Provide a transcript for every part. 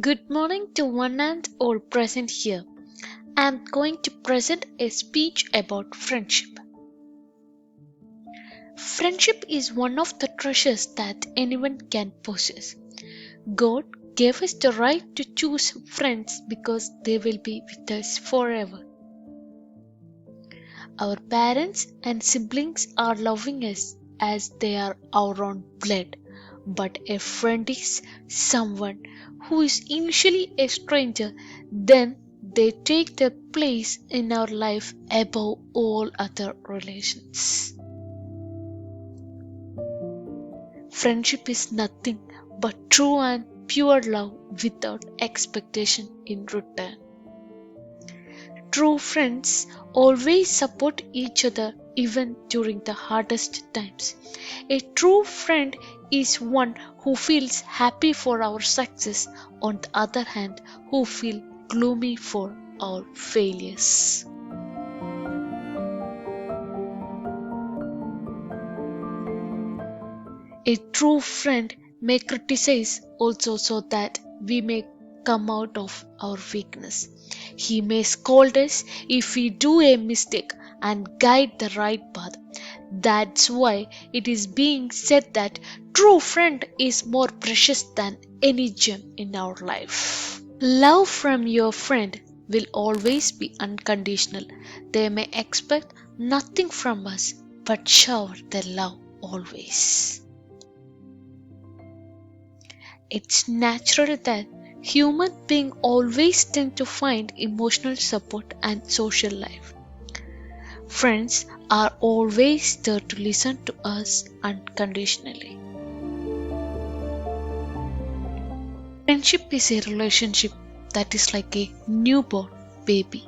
Good morning to one and all present here. I am going to present a speech about friendship. Friendship is one of the treasures that anyone can possess. God gave us the right to choose friends because they will be with us forever. Our parents and siblings are loving us as they are our own blood. But a friend is someone who is initially a stranger, then they take their place in our life above all other relations. Friendship is nothing but true and pure love without expectation in return. True friends always support each other even during the hardest times. A true friend is one who feels happy for our success, on the other hand, who feel gloomy for our failures. A true friend may criticize also so that we may come out of our weakness. He may scold us if we do a mistake and guide the right path. That's why it is being said that true friend is more precious than any gem in our life. Love from your friend will always be unconditional. They may expect nothing from us but shower their love always. It's natural that human beings always tend to find emotional support and social life. Friends are always there to listen to us unconditionally. Friendship is a relationship that is like a newborn baby.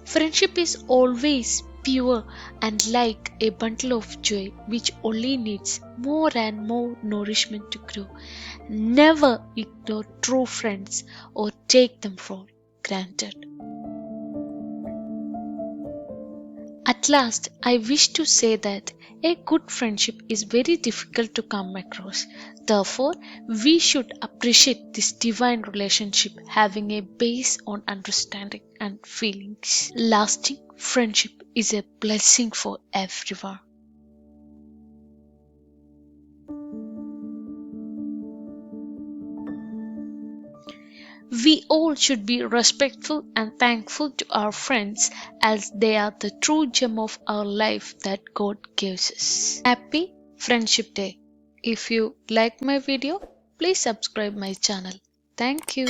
Friendship is always pure and like a bundle of joy which only needs more and more nourishment to grow. Never ignore true friends or take them for granted. At last, I wish to say that a good friendship is very difficult to come across. Therefore, we should appreciate this divine relationship having a base on understanding and feelings. Lasting friendship is a blessing for everyone. We all should be respectful and thankful to our friends as they are the true gem of our life that God gives us. Happy Friendship Day. If you like my video, please subscribe my channel. Thank you.